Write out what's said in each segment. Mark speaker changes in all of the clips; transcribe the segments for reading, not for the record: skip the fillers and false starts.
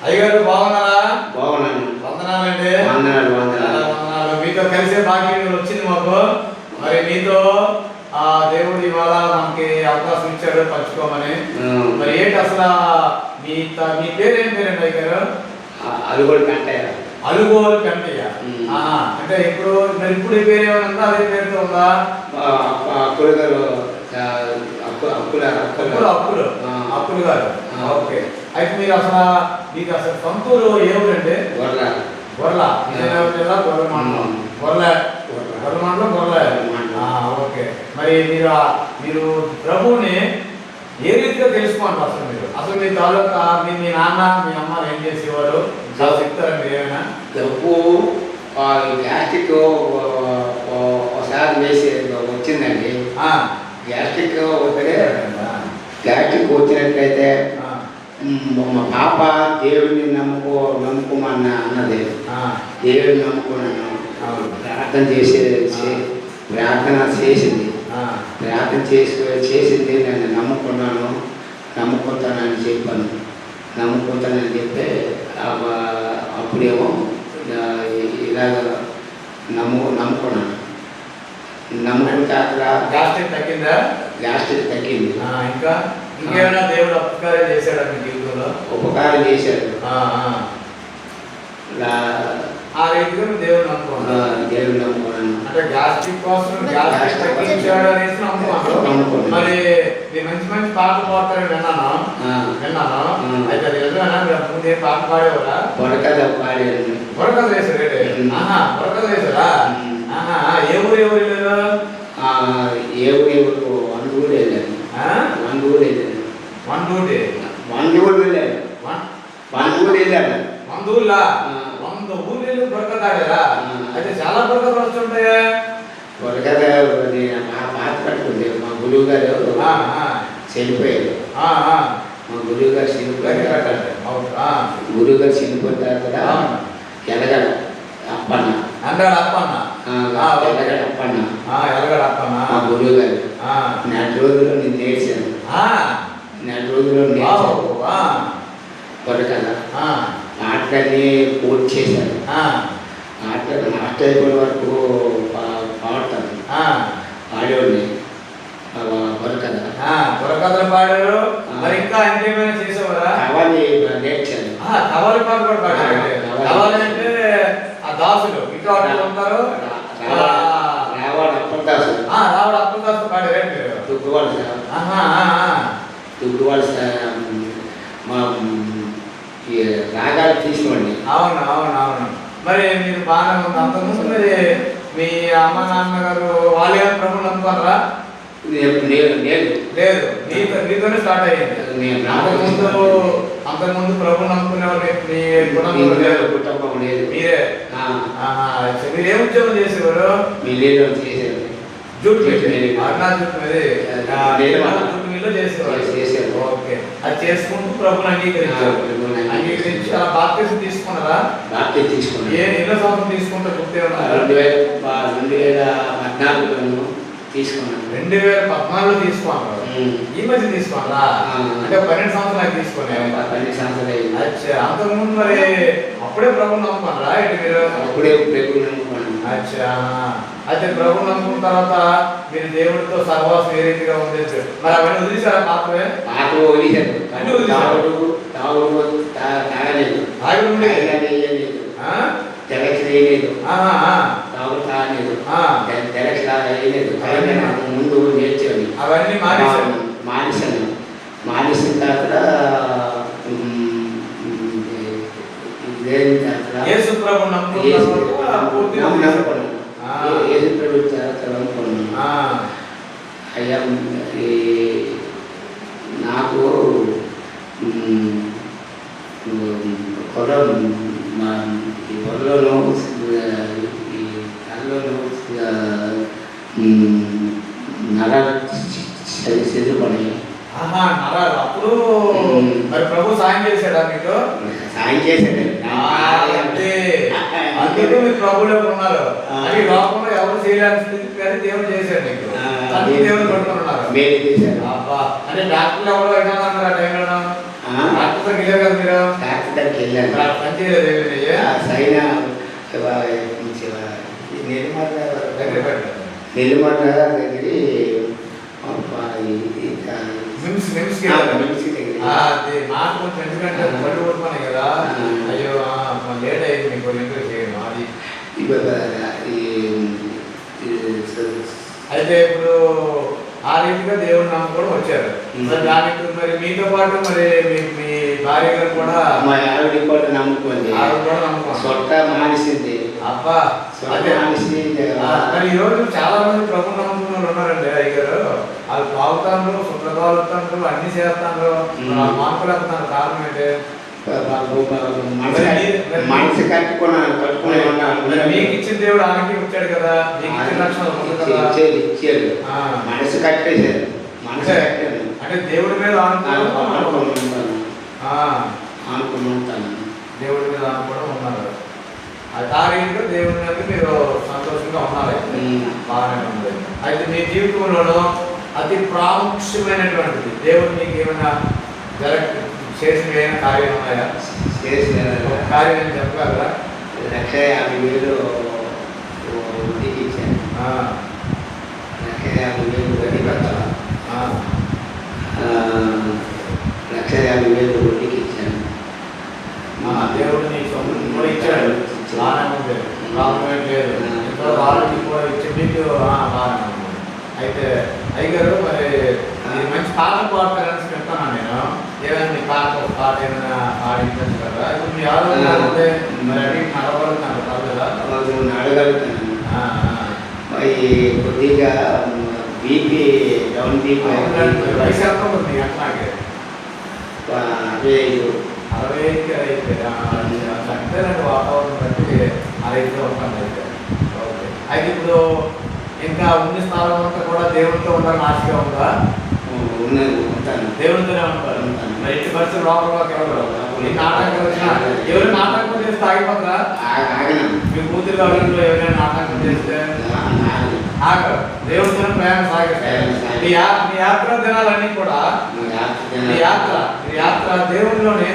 Speaker 1: అయ్యగారు బాగున్నారా?
Speaker 2: బాగున్నాను.
Speaker 1: వందనాలండి.
Speaker 2: వందనాలు.
Speaker 1: వందనాలు. మీతో కలిసే భాగ్యం వచ్చింది మాకు. మరి మీతో దేవుడు ఇవాళ మనకి అవకాశం ఇచ్చాడు పంచుకోమని. మరి ఏంటి అసలు మీ పేరు ఏం పేరండి అయ్యగారు?
Speaker 2: అలుగోలు కంటయ్య.
Speaker 1: అలుగోలు కంటయ్య. అంటే ఇప్పుడు మరి ఇప్పుడు ఈ పేరు ఏమైనా ఉందా? అదే పేరుతో ఉందా?
Speaker 2: అప్పులు గారు.
Speaker 1: అప్పులు గారు. ఓకే. అయితే మీరు అసలు మీకు అసలు సొంతూరు ఏ ఊరండి? గొర్ల. జిల్లా గొర్ల మండలం. గొర్ల మండలం. ఓకే. మరి మీరు ప్రభువుని ఏ రీతిగా తెలుసుకోండి అసలు మీ తాలూకా మీ నాన్న మీ అమ్మ ఏం చేసేవారు చెప్తారా మీరు ఏమైనా?
Speaker 2: డబ్బు గ్యాస్ట్రిక్ ఒకసారి వేసి వచ్చిందండి. గ్యాస్ట్రిక్ వచ్చినట్లయితే మా పాప దేవుడిని నమ్ముకోమన్న అన్నది. దేవుడిని నమ్ముకున్నాను. ప్రార్థన చేసింది. ప్రార్థన చేసింది. నేను నమ్ముకుంటానని చెప్పాను. నమ్ముకుంటానని చెప్తే అప్పుడేమో ఇలాగ నమ్ముకున్నాను. నమ్ముకుంటే అక్కడ గ్యాస్ట్రిక్ తగ్గింది.
Speaker 1: ఇంకా ఇంకేమైనా దేవుడు ఉపకారం చేశాడు మీ జీవితంలో?
Speaker 2: ఉపకారం చేశాడు.
Speaker 1: ఆ రీతిగా దేవుడు నమ్ముకున్నాను. అంటే గ్యాస్ట్రిక్ కోసం తగ్గించాడు అనేసి నమ్ముకున్నాను. మరి మీరు మంచి పాటలు పాడతారని విన్నాను. అయితే అది నిజమేనా? మీరు ముందు ఏ పాట పాడేవారా?
Speaker 2: బుర్రకథ పాడారు.
Speaker 1: బుర్రకథ వేశారు. బుర్రకథ వేశారా? ఏ ఊరు వెళ్ళారు?
Speaker 2: వందూరు వెళ్ళాను. వందూరు వెళ్ళాను.
Speaker 1: వందూరులా 100 ఊర్లు వెళ్ళి బుర్రకథ ఆడారా? అయితే చాలా బుర్రకథలు వస్తుంటాయా?
Speaker 2: బుర్రకథ మా పాత పట్టుకుంది. మా గురువు గారు చనిపోయారు. మా గురువు గారు చనిపోయిన తర్వాత ఎలగడ అప్పన్న. మా గురువు గారు 4 రోజుల్లో నేను నేర్చాను. 4 రోజుల్లో బుర్రకథ ఆటలన్నీ పూర్తి చేశాను. ఆటలు లాస్ట్ అయిపోయిన వరకు పాడతాను. పాడేవాడిని
Speaker 1: బుర్రకథలు పాడారు. మరి ఇంకా ఇంకేమైనా చేసేవారా?
Speaker 2: కవాలి నేర్చాను.
Speaker 1: కవాలి పాట కూడా పాడారు. కవాలి అంటే ఆ దాసులు ఇంకా ఉంటారు.
Speaker 2: రావాడు అప్పదాసు.
Speaker 1: రావాడు అప్పదాసు పాడారు. మీరు
Speaker 2: దుగ్గువాడు మా రాగాలు తీసుకోండి.
Speaker 1: అవును. మరి మీరు బాగానే ఉంది. అంతకుముందు మరి మీ అమ్మ నాన్నగారు వాళ్ళే ప్రభువు నమ్ముకున్నారా? లేదు. మీతోనే స్టార్ట్ అయ్యింది. అంతకుముందు ప్రభు నమ్ముకునేవారు
Speaker 2: కుటుంబం లేదు.
Speaker 1: మీరే. మీరు ఏం ఉద్యోగం చేసేవారు? జూట్ మిల్లు చేసేవారు. ఓకే. అది చేసుకుంటూ ప్రభుని అంగీకరించి అలా బాప్తిజం తీసుకున్నారా?
Speaker 2: తీసుకున్నాను.
Speaker 1: ఎన్నో సంవత్సరం తీసుకుంటే గుర్తే ఉన్నారు?
Speaker 2: 2014 తీసుకున్నాను.
Speaker 1: 2014లో తీసుకున్నారు. ఈ మధ్య తీసుకున్నారా? అంటే 12 సంవత్సరాలు తీసుకున్నాను.
Speaker 2: 12 సంవత్సరాలు.
Speaker 1: అచ్చా. అంతకుముందు మరి అప్పుడే ప్రభు నమ్ముకున్నారా? మీరు
Speaker 2: అప్పుడే ప్రభు నమ్ముకున్నాను.
Speaker 1: అచ్చా. అయితే ప్రభు నమ్ముకున్న తర్వాత మీరు దేవుడితో సహవాసం ఏ రీతిగా ఉంది? మరి అవన్నీ వదిలేసారా? పాపమే
Speaker 2: ముందు నేర్చాను.
Speaker 1: అవన్నీ
Speaker 2: మానేసిన తర్వాత
Speaker 1: యేసు ప్రభు నమ్ముకున్నాను.
Speaker 2: అయ్యా నాకు పొలం ఈ పొలంలో ఈ కళ్ళలో నరాలు చెదిరిపడి.
Speaker 1: అప్పుడు మరి ప్రభు సాయం చేశాడా మీకు?
Speaker 2: సాయం చేశాడు.
Speaker 1: అందుకే మీరు ప్రభువులోకి ఉన్నారు. అది లోకంలో ఎవరు చేయడానికి స్థితి కానీ దేవుడు చేశాడు మీకు. దేవుడు పడుతున్నారు. అంటే డాక్టర్లు ఎవరు అయినా ఆ టైంలో డాక్టర్ వెళ్ళారు కదా మీరు?
Speaker 2: దగ్గరికి వెళ్ళాను.
Speaker 1: పనిచేయలేదు
Speaker 2: సైనా నెల్లిమర్ల దగ్గర
Speaker 1: మాట కొంచెం ఎందుకంటే పళ్ళు కొట్టుకున్నాయి కదా. అయ్యో లేట్ అయింది మీకు ఇంట్రెస్ట్ చేయడం అది. అయితే ఇప్పుడు ఆ రీతిగా దేవుని నమ్ముకోవడం వచ్చారు. మరి దానికి మరి మీతో పాటు మరి మీ భార్య గారు కూడా
Speaker 2: మా ఆవిడ కూడా నమ్ముకుంది.
Speaker 1: ఆవిడ కూడా నమ్ముకోండి.
Speaker 2: సొట్ట మానేసింది.
Speaker 1: అబ్బా అదే మరి ఈ రోజు చాలా మంది ప్రభు నమ్ముకున్న వాళ్ళు ఉన్నారండి. అయ్యారు వాళ్ళు తాగుతాను, శుభ్ర తాగుతాను, అన్ని చేస్తాను, మానుకోలేకపోతాను. కారణం ఏంటి?
Speaker 2: మనసు కట్టుకున్నాను.
Speaker 1: మీకు ఇచ్చిన దేవుడు ఆమెకి ఇచ్చాడు కదా. మీకు ఇచ్చిన లక్షణాలు
Speaker 2: ఇచ్చాడు. మనసు కట్టేశాడు. మనసు కట్టాడు
Speaker 1: అంటే దేవుడి మీద
Speaker 2: అనుకున్నాను.
Speaker 1: దేవుడి మీద అనుకోవడం ఉన్నారు. అది ఆ రీతిలో దేవుడి మీద మీరు సంతోషంగా ఉన్నారు. బాగానే ఉంది. అయితే మీ జీవితంలో అతి ప్రాముఖ్యమైనటువంటిది దేవుడు మీకు ఏమైనా చేసిన ఏమైనా కార్యాలు ఉన్నాయా?
Speaker 2: చేసిన
Speaker 1: కార్యం ఏం చెప్పగలరా?
Speaker 2: 1,50,000 వడ్డీకి ఇచ్చాను. 1,50,000 వడ్డీ కట్టాల. 1,50,000 వడ్డీకి ఇచ్చాను.
Speaker 1: దేవుడు నీకు సొంతం కూడా ఇచ్చాడు. బాగానే ఉంది. ప్రాబ్లం లేదు. ఎంతో వాళ్ళకి కూడా ఇచ్చి మీకు బాగానే ఉంది. అయితే అయ్యగారు మరి మంచి పాటలు పాడతారని చెప్తాను నేను. ఏమైనా మీ పాట ఏమైనా పాడించచ్చు కదా. ఇప్పుడు మీ ఆరోగ్యం ఉంటే మరి అడిగి నడవగలుగుతాను కదా.
Speaker 2: అడగలుగుతాను. కొద్దిగా బీపీ డౌన్ బీపీ
Speaker 1: వయసు ఎంత ఉంది అట్లాగే? 65 అయితే అంతేనండి. వాతావరణం బట్టి అదైతే ఉంటాను. అయితే ఓకే. అయితే ఇప్పుడు ఇంకా ఉన్న స్థానం అంతా కూడా దేవుడితో ఉండాలని ఆశగా ఉందా?
Speaker 2: ఉంటాను.
Speaker 1: దేవుడితోనే ఉంటారు. మరి ఇంటి పరిస్థితి లోపలకి ఎవరు నాటకం వచ్చినా ఎవరు నాటకం చేస్తే ఆగిపోతారా? మీ కూతురు వాళ్ళలో ఎవరైనా నాటకం చేస్తే ఆగరు. దేవుడితోనే ప్రయాణం సాగిస్తారు. మీ యాత్ర దినాలన్నీ కూడా మీ యాత్ర దేవుడిలోనే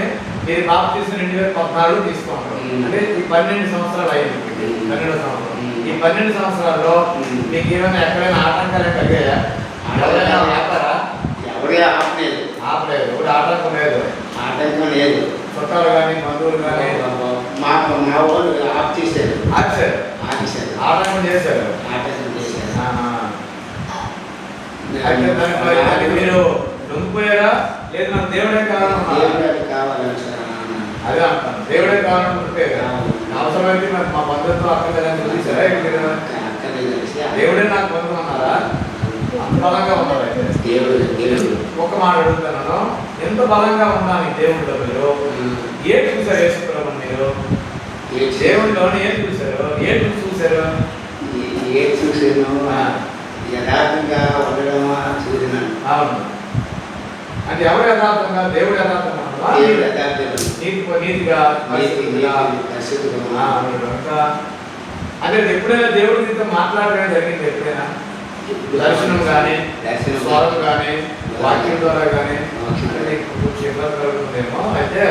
Speaker 1: మీరు బాప్తీసం 2014 తీసుకుంటారు. అంటే ఈ 12 సంవత్సరాలు అయింది. 12వ సంవత్సరం. ఈ 12 సంవత్సరాల్లో మీకు ఏమైనా ఎక్కడైనా ఆటంకాలు కలిగాయా? ఎవరైనా ఆపారా?
Speaker 2: ఎవరే ఆపలేదు.
Speaker 1: ఎవరు ఆటంకం లేదు. చుట్టాలు కానీ బంధువులు కానీ
Speaker 2: మా వాళ్ళు ఆఫ్ చేశారు.
Speaker 1: ఆటంకం చేశారు. అయితే దానికి మీరు లొంగిపోయారా? లేదు నాకు దేవుడే కారణం అదే అంటాను. దేవుడే కారణం ఉంటే అవసరమైతే నాకు మా బంధుత్వం అక్కర్లేదని చూసారా? దేవుడే నాకు బంధువు అన్నారా? అంత బలంగా ఉన్నారు. అయితే ఒక మాట అడుగుతున్నాను. ఎంత బలంగా ఉండాలి దేవుడిలో మీరు? ఏ చూసారు వేసుకున్నాము మీరు? దేవుడిలోని ఏం చూసారు? ఏం చూసారు?
Speaker 2: యథార్థంగా ఉండడమా చూసినాను.
Speaker 1: అవును. అంటే ఎవరు యథార్థంగా? దేవుడు యథార్థంగా నీతిగా అంటే ఎప్పుడైనా దేవుడి మీతో మాట్లాడడం జరిగింది? ఎప్పుడైనా దర్శనం కానీ స్వరం కానీ వాక్యం ద్వారా కానీ కొంచెం ఇబ్బంది కలుగుతుందేమో. అయితే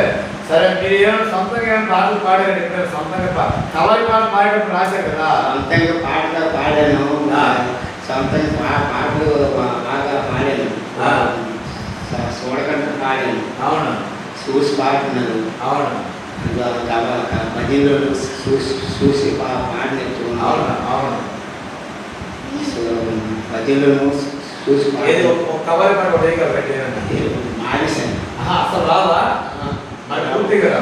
Speaker 1: సరే మీరు ఏమైనా సొంతంగా ఏమైనా పాటలు పాడారు? ఎప్పుడైనా సొంతంగా కవాయి పాటలు పాడేటప్పుడు రాశారు కదా.
Speaker 2: సొంతంగా పాటలు పాడాను. సొంతంగా పాటలు బాగా పాడాను. చూడకుండా పాడాను.
Speaker 1: అవును.
Speaker 2: చూసి పాడుతున్నాను.
Speaker 1: అవును.
Speaker 2: భజనలో చూసి పాట నేర్చుకున్నాను.
Speaker 1: అవును. అవును.
Speaker 2: భజనలో చూసి
Speaker 1: కవాయి పాట
Speaker 2: మానేశాను.
Speaker 1: అసలు రాదా? మరి పూర్తిగా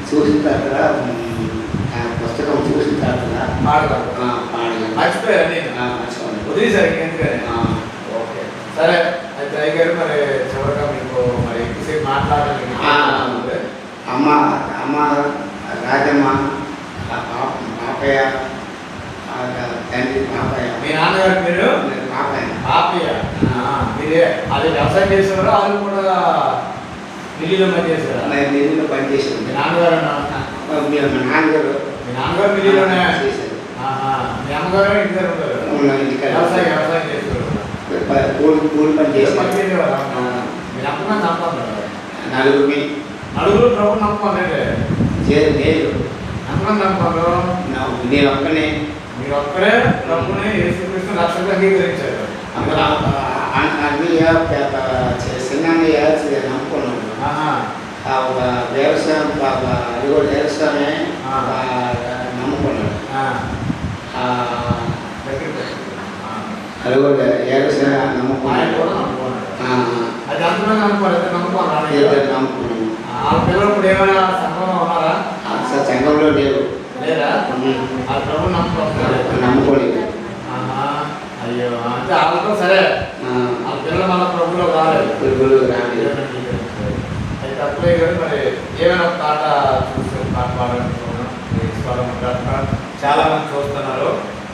Speaker 2: చూసిన తర్వాత పుస్తకం చూసిన తర్వాత
Speaker 1: పాడతాను. మర్చిపోయారు నేను వదిలేసారు ఎందుకని. ఓకే సరే. అయితే అయ్యగారు మరి చివరిగా మీకు మరి ఎక్కువసేపు మాట్లాడాలి.
Speaker 2: అమ్మ రాజమ్మ పాపయ్య తండ్రి పాపయ్య.
Speaker 1: మీ నాన్నగారు మీరు? పాపయ్య. మీరే అది వ్యవసాయం చేసేవారు? వాళ్ళు కూడా ఢిల్లీలో పనిచేశారు?
Speaker 2: ఢిల్లీలో పనిచేసారు.
Speaker 1: మీ నాన్నగారు?
Speaker 2: మీ నాన్నగారు
Speaker 1: ఢిల్లీలోనే. మీ అమ్మగారు ఇంటి దగ్గర ఉంటారు? వ్యవసాయం చేస్తారు.
Speaker 2: కూలి పని చేసేవారు.
Speaker 1: మీరు అమ్మగా చంపాలి.
Speaker 2: నలుగురిని
Speaker 1: నలుగురు ప్రభు నమ్మకం
Speaker 2: నేను
Speaker 1: ఎంతమంది నమ్మకాలు?
Speaker 2: నేను ఒక్కనే.
Speaker 1: మీరు ఒక్కరే ప్రభుని యేసుక్రీస్తు రక్షకుడిగా అంగీకరించారు.
Speaker 2: అన్నయ్య చిన్నయ్య నమ్ముకున్నాను. వ్యవసాయం అది కూడా వ్యవసాయమే నమ్ముకున్నాడు. అది కూడా వ్యవసాయం నమ్ముకున్నాడు.
Speaker 1: అది అందరూ నమ్ముకోలేదు,
Speaker 2: నమ్ముకున్నాను.
Speaker 1: ఆ పిల్లలు ఇప్పుడు ఏమైనా సంఘంలో ఉన్నారా?
Speaker 2: సంఘంలో లేవు.
Speaker 1: లేదా? ఆ ప్రభు
Speaker 2: నమ్ముకోలేదు.
Speaker 1: అయ్యో, అంటే వాళ్ళతో సరే ఆ పిల్లలు మన ప్రభులో రాలేదు. అయితే అప్పుడే కానీ మరి ఏమైనా ఒక పాట చూసి పాట పాడాలనుకున్నాం. చాలా మంది చూస్తున్నారు,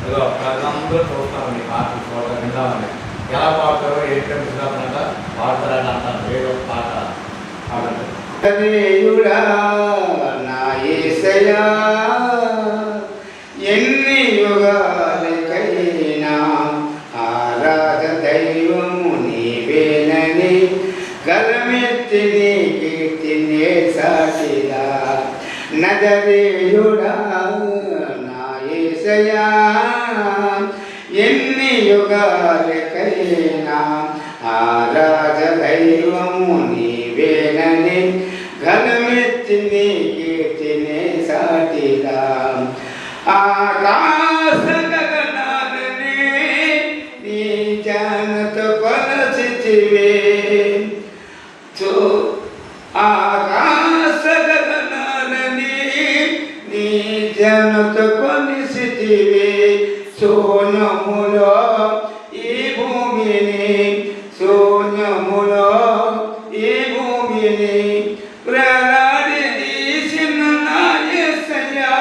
Speaker 1: ఏదో ప్రజలందరూ చూస్తున్నారు మీ పాట చూడాలి, విందామని. ఎలా పాడతారో ఏంటంటే చూద్దామన్నట పాడతారని అంటారు. ఏదో ఒక పాట పాడండి.
Speaker 2: నా యేసయ్యా ఎన్ని యుగాలకైనా ఆరాధ దైవము నీవేనని గలమెత్తి నీ కీర్తినే సాటిలా నజరేయుడా నా యేసయ్యా ఎన్ని యుగాలకైనా ఆరాధ దైవము నీవేనని ఘనమెత్తి నీ కీర్తినే సాటిలా ఆకాశ గగనాలని నీ జానతో కొలచితివే ఆకాశ గగనాలని నీ జానతో కొలిసితివే శూన్యములో ఈ భూమిని శూన్యములో ఈ భూమిని ప్రలాడి తీసిన నా యేసయ్యా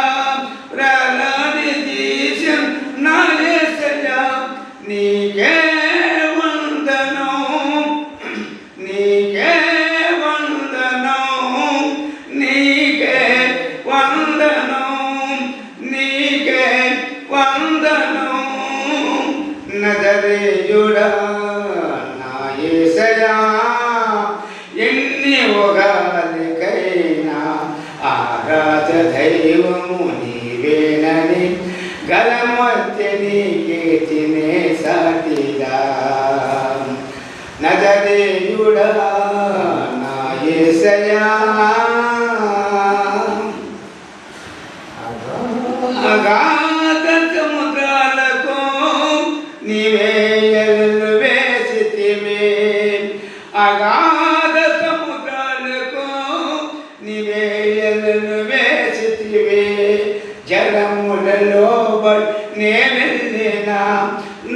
Speaker 2: ప్రలాడి తీసిన నా యేసయ్యా నీకే వందనం నీకే వందనం నీకే వందనం నీకే వందనం నజరేయుడా నా యేసయ్యా ఎన్ని ఒగాలికైనా ఆరాధ దైవము నీవేనని గలమత్య నీ కీర్తినే సాటిలా నజరేయుడా నా యేసయ్యా అగాధ సముద్రాలకు నీవే ఎల్లు వేసితివే అగాధ సముద్రాలకు నీవే ఎల్లు వేసితివే జలములలో నే వెళ్ళినా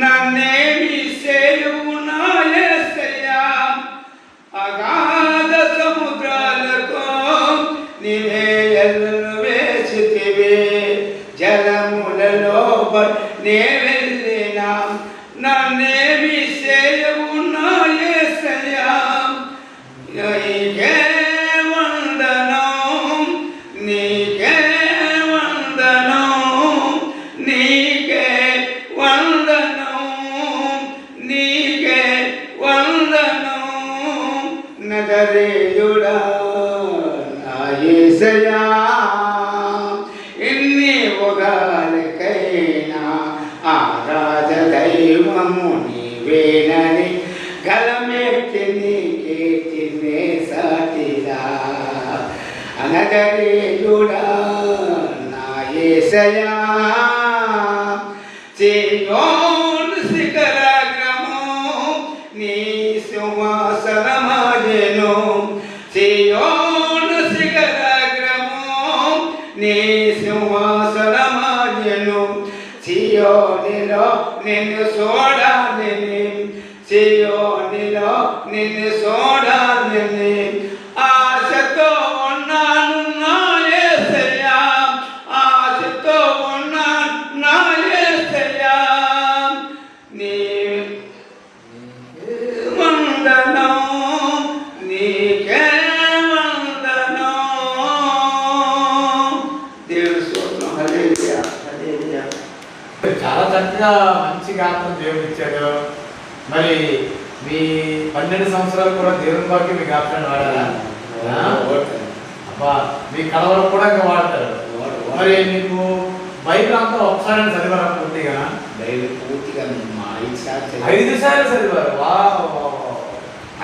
Speaker 2: నన్నేమి సేయువు నా యేసయ్యా అగాధ సముద్రాలకు నీవే ఎల్లు వేసితివే జలములలో నే వెళ్ళినా నన్నేమి సేయవు నా యేసయ్యా నీకే వందనం నీకే వందనం నీకే వందనం నీకే వందనం నజరేయుడా నా యేసయ్యా ఎన్ని ఒగాలికైనా ఆరాధ దైవము నీవేనని గలమెత్తి నీ కీర్తినే సాటిలా అనజరేయుడా నా యేసయ్యా సీయోను శిఖరాగ్రము నీ సింహాసనమాయెను సీయోను శిఖరాగ్రము నీ సింహాసనమాయెను సియోనిలో నిన్ను చూడాలని సియోనిలో నిన్ను చూడాలని ఆశతో ఉన్నాను నా యేసయ్యా ఆశతో ఉన్నాను నా యేసయ్యా నీ వందనం నీకే వందనం దేవుని స్తోత్రం హల్లెలూయా హల్లెలూయా.
Speaker 1: చాలా చక్కగా మంచి గాత్రం దేవుడు ఇచ్చాడు. మరి మీ 12 సంవత్సరాలు కూడా దేవుని వాక్యం మీ గాత్రాన్ని వాడారా? మీ కడవరకు కూడా ఇంకా వాడతారు. మరి మీకు బైబిల్ అంతా ఒకసారి చదివారా పూర్తిగా?
Speaker 2: బైబిల్ పూర్తిగా మా
Speaker 1: 5 సార్లు చదివారు.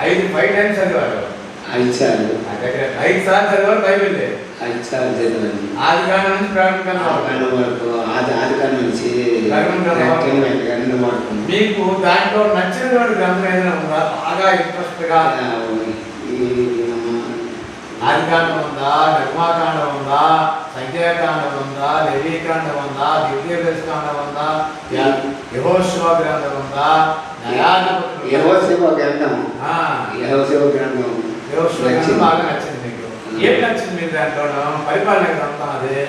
Speaker 1: 5 టైమ్స్ చదివారు.
Speaker 2: 5 సార్లు
Speaker 1: 5 సార్లు చదివారు బైబిల్.
Speaker 2: 5 సార్లు చదివాను.
Speaker 1: ఆది కాండం నుంచి ప్రకటన
Speaker 2: వరకు ఆది కాండం నుంచి
Speaker 1: మీకు దాంట్లో నచ్చినటువంటి గ్రంథం ఏదైనా ఉందా? బాగా ఇంట్రెస్ట్ గా ఆది కాండం ఉందా, నిర్మాకాండం ఉందా, సంఖ్యాకాండం ఉందా, లేవీకాండం ఉందా, ద్వితీయోపదేశకాండం ఉందా, యెహోషువ గ్రంథం ఉందా,
Speaker 2: యెహోషువ గ్రంథం
Speaker 1: బాగా నచ్చింది మీకు? ఏం నచ్చింది మీకు దాంట్లో? పరిపాలన గ్రంథం అదే.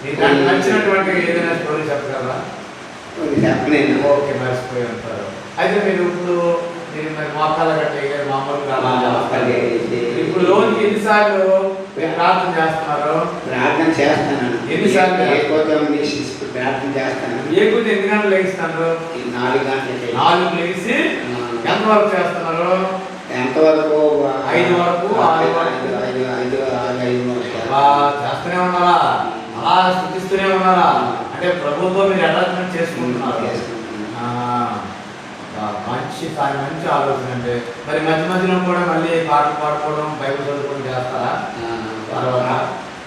Speaker 1: మీకు దాంట్లో నచ్చినటువంటి ఏదైనా స్టోరీ చెప్పగలరా? ఓకే, మర్చిపోయి ఉంటారు. అయితే మీరు ఇప్పుడు మరి మోకాళ్ళ కట్టే మామూలుగా ఇప్పుడు రోజుకి ఎన్నిసార్లు ప్రార్థన చేస్తున్నారు?
Speaker 2: ప్రార్థన చేస్తాను.
Speaker 1: ఎన్నిసార్లు
Speaker 2: ప్రార్థన చేస్తాను.
Speaker 1: ఏ కొద్ది ఎన్ని గంటలు లేస్తాను?
Speaker 2: 4 గంటలు.
Speaker 1: 4 లేచి ఎంతవరకు చేస్తున్నారు?
Speaker 2: ఎంతవరకు?
Speaker 1: 5 వరకు, 6 వరకు చేస్తూనే ఉన్నారా? అలా స్థుతిస్తూనే ఉన్నారా? అంటే ప్రభుత్వం మీరు అటాచ్మెంట్ చేసుకుంటున్నారు. మంచి ఆలోచన అంటే. మరి మధ్య మధ్యలో కూడా మళ్ళీ పాటలు పాడుకోవడం, బైబిల్ చదువుకోవడం చేస్తారా? తర్వాత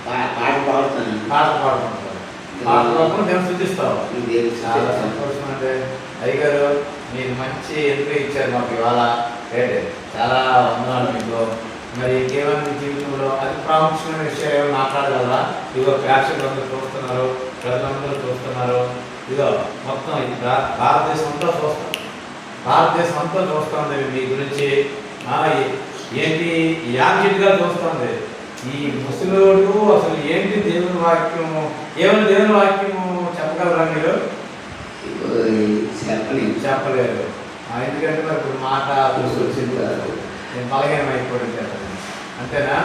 Speaker 2: పాటలు పాడుతాను.
Speaker 1: పాటలు పాడుకుంటారు. పాటలు పాడుకుని దేవుని స్థుతిస్తావు. చాలా సంతోషం అంటే. అయ్యగారు మీరు మంచి ఎంట్రీ ఇచ్చారు మాకు ఇవాళ. చాలా వందనాలు మీకు. మరి కేవలం మీ జీవితంలో అతి ప్రాముఖ్యమైన విషయాలు ఏమైనా మాట్లాడగలరా? ఇదిగో ప్రేక్షకులు అందరూ చూస్తున్నారు, ప్రజలందరూ చూస్తున్నారు. ఇదిగో మొత్తం ఇది భారతదేశం అంతా చూస్తుంది మీ గురించి. ఏంటి యాక్టివ్గా చూస్తుంది. ఈ ముసలోడు అసలు ఏంటి దేవుని వాక్యము, ఏమైనా దేవుని వాక్యము చెప్పగలరా మీరు? చెప్పలేరు. ఎందుకంటే మరి ఇప్పుడు మాట వచ్చింది కాదు, నేను బలహీనం అయిపోవడం కదా. అంతేనా?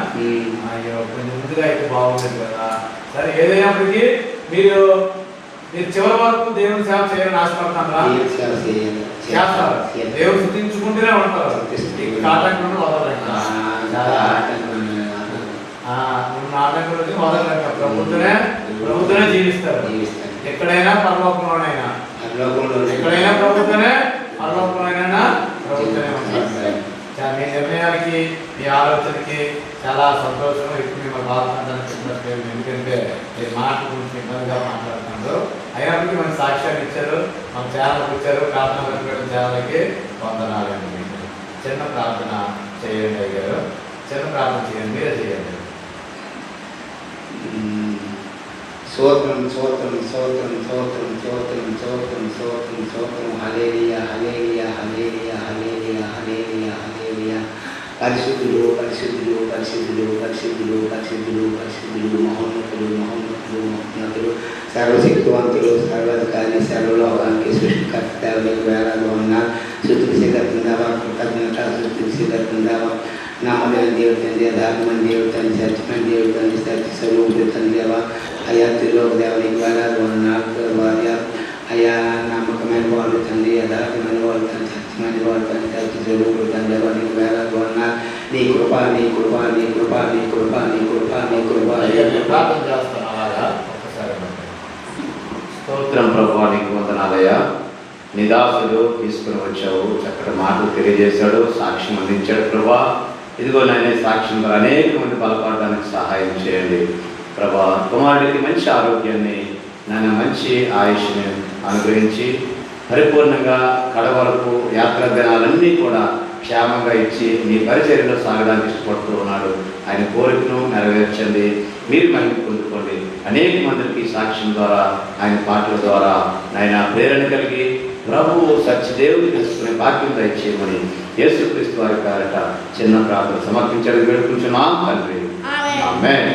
Speaker 1: అయ్యో, కొంచెం ముందుగా అయితే బాగుండేది కదా. సరే, ఏదైనప్పటికీ మీరు చివరి వరకు దేవుని సేవ చేయాలని ఆశపడుతున్నారా? చేస్తారు. దేవుడు స్థుతించుకుంటూనే ఉంటారు. ఆటంకులను వదలంట. ఆటంకులు వదలంట. ప్రభుత్వమే జీవిస్తారు. ఎక్కడైనా పరలోకంలోనైనా, ఎక్కడైనా ప్రభుత్వమే, పరలోకంలోనైనా ప్రభుత్వమే ఉంటారు. మీ నిర్ణయానికి, మీ ఆలోచనకి చాలా సంతోషం. ఇప్పుడు మిమ్మల్ని బాగుంటుందని. ఎందుకంటే మీరు మాట గురించి ఇబ్బందిగా మాట్లాడుతున్నారు. అయినప్పటికీ మన సాక్ష్యాన్ని ఇచ్చారు, మన ఛానల్కి ఇచ్చారు. ప్రార్థన ఛానల్కి వందనాలండి. మీకు చిన్న ప్రార్థన చేయండి అయ్యారు. చిన్న ప్రార్థన చేయండి, మీరే చేయండి.
Speaker 2: స్తోత్రం స్తోత్రం స్తోత్రం స్తోత్రం స్తోత్రం స్తోత్రం స్తోత్రం స్తోత్రం. హల్లెలూయా హల్లెలూయా హల్లెలూయా హల్లెలూయా హల్లెలూయా హల్లెలూయా. పరిశుద్ధులు పరిశుద్ధులు పరిశుద్ధులు పరిశుద్ధులు పరిశుద్ధులు పరిశుద్ధులు మహోన్నతులు మహోన్నతులు మహోన్నతులు సర్వశక్తివంతులు సర్వాధికారి సర్వలోకానికి సృష్టికర్త వేలాలు ఉన్నారు. శృతికి సేకరిందావా, కృతజ్ఞత శృతికి సేకరిందావా. నామమైన దేవుడు యథార్థమైన దేవుడు సత్యమైన దేవుడు సత్య స్వరూపుడు తండ్రివా. అయా తిరులోక దేవునికి వేలాలు ఉన్నారు. అయా నమ్మకమైన వాళ్ళు తండ్రి, యథార్థమైన వాళ్ళు తండ్రి, సత్యమైన వాళ్ళు తండ్రి, సత్య స్వరూపుడు తండ్రివా. నీకు వేలాలు ఉన్నారు. నీ కృప నీ కృప నీ కృప నీ కృప నీ కృప నీ కృప.
Speaker 3: స్తోత్రం ప్రభువా, నీకు వందనాలయ్యా. నిదాసుడు తీసుకుని వచ్చావు, చక్కటి మాటలు తెలియజేశాడు, సాక్ష్యం అందించాడు ప్రభా. ఇదిగో నాయన సాక్ష్యం ద్వారా అనేక మంది బలపడడానికి సహాయం చేయండి ప్రభా. కుమారుడికి మంచి ఆరోగ్యాన్ని, నాయన మంచి ఆయుష్ని అనుగ్రహించి పరిపూర్ణంగా కడవరకు యాత్రా దినాలన్నీ కూడా క్షేమంగా ఇచ్చి నీ పరిచర్యలో సాగడానికి ఇష్టపడుతూ ఉన్నాడు. ఆయన కోరికను నెరవేర్చండి, మీరు మహిమ పొందుకోండి. అనేక మందికి సాక్ష్యం ద్వారా, ఆయన పాటల ద్వారా నాయన ప్రేరణ కలిగి ప్రభువు సత్యదేవుని తెలుసుకునే భాగ్యం దయచేయమని యేసుక్రీస్తు వారి పేరట చిన్న ప్రార్థన సమర్పించడం వేడుకుంటున్నాం తండ్రి. ఆమేన్.